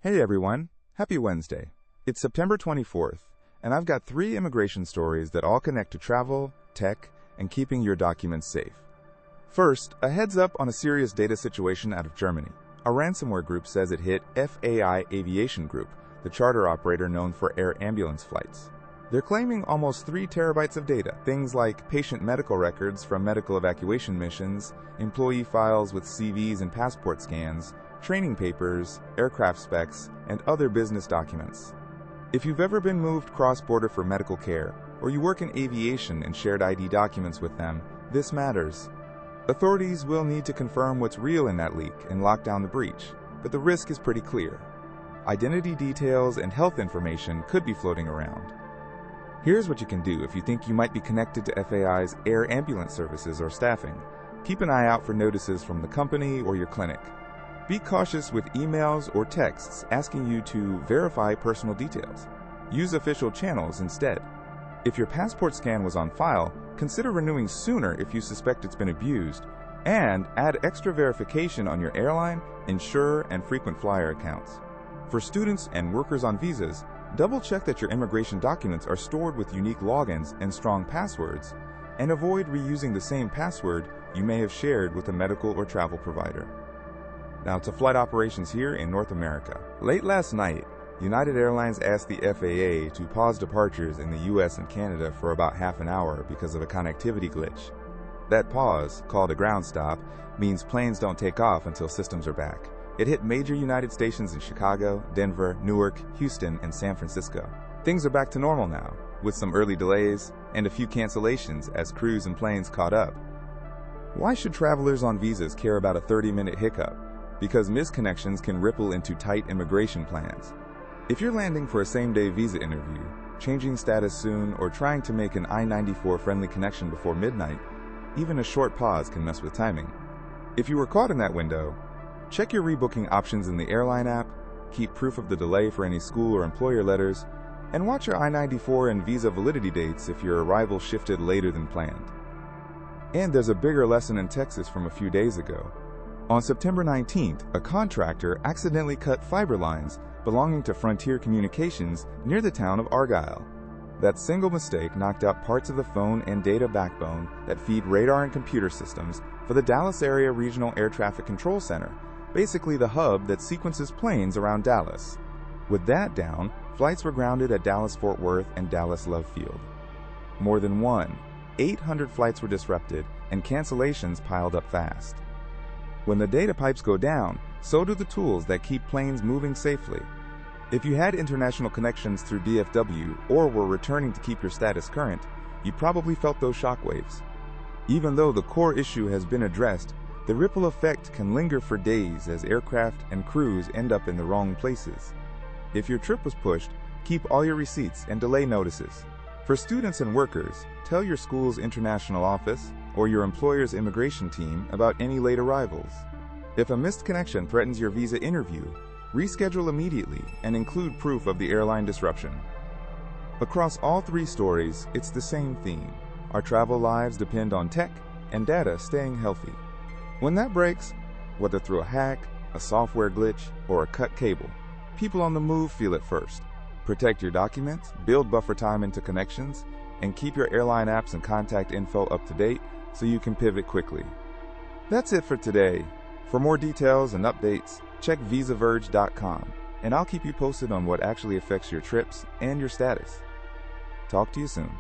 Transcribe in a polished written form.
Hey everyone, happy Wednesday. It's September 24th, and I've got 3 immigration stories that all connect to travel, tech, and keeping your documents safe. First, a heads up on a serious data situation out of Germany. A ransomware group says it hit FAI Aviation Group, the charter operator known for air ambulance flights. They're claiming almost 3 terabytes of data, things like patient medical records from medical evacuation missions, employee files with CVs and passport scans, training papers, aircraft specs, and other business documents. If you've ever been moved cross-border for medical care, or you work in aviation and shared ID documents with them, this matters. Authorities will need to confirm what's real in that leak and lock down the breach, but the risk is pretty clear. Identity details and health information could be floating around. Here's what you can do if you think you might be connected to FAI's air ambulance services or staffing. Keep an eye out for notices from the company or your clinic. Be cautious with emails or texts asking you to verify personal details. Use official channels instead. If your passport scan was on file, consider renewing sooner if you suspect it's been abused, and add extra verification on your airline, insurer, and frequent flyer accounts. For students and workers on visas, double-check that your immigration documents are stored with unique logins and strong passwords, and avoid reusing the same password you may have shared with a medical or travel provider. Now to flight operations here in North America. Late last night, United Airlines asked the FAA to pause departures in the US and Canada for about half an hour because of a connectivity glitch. That pause, called a ground stop, means planes don't take off until systems are back. It hit major United stations in Chicago, Denver, Newark, Houston, and San Francisco. Things are back to normal now, with some early delays and a few cancellations as crews and planes caught up. Why should travelers on visas care about a 30-minute hiccup? Because misconnections can ripple into tight immigration plans. If you're landing for a same-day visa interview, changing status soon, or trying to make an I-94 friendly connection before midnight, even a short pause can mess with timing. If you were caught in that window, check your rebooking options in the airline app, keep proof of the delay for any school or employer letters, and watch your I-94 and visa validity dates if your arrival shifted later than planned. And there's a bigger lesson in Texas from a few days ago. On September 19th, a contractor accidentally cut fiber lines belonging to Frontier Communications near the town of Argyle. That single mistake knocked out parts of the phone and data backbone that feed radar and computer systems for the Dallas Area Regional Air Traffic Control Center, basically the hub that sequences planes around Dallas. With that down, flights were grounded at Dallas-Fort Worth and Dallas-Love Field. More than 800 flights were disrupted, and cancellations piled up fast. When the data pipes go down, so do the tools that keep planes moving safely. If you had international connections through DFW or were returning to keep your status current, you probably felt those shockwaves. Even though the core issue has been addressed, the ripple effect can linger for days as aircraft and crews end up in the wrong places. If your trip was pushed, keep all your receipts and delay notices. For students and workers, tell your school's international office or your employer's immigration team about any late arrivals. If a missed connection threatens your visa interview, reschedule immediately and include proof of the airline disruption. Across all 3 stories, it's the same theme. Our travel lives depend on tech and data staying healthy. When that breaks, whether through a hack, a software glitch, or a cut cable, people on the move feel it first. Protect your documents, build buffer time into connections, and keep your airline apps and contact info up to date so you can pivot quickly. That's it for today. For more details and updates, check visaverge.com, and I'll keep you posted on what actually affects your trips and your status. Talk to you soon.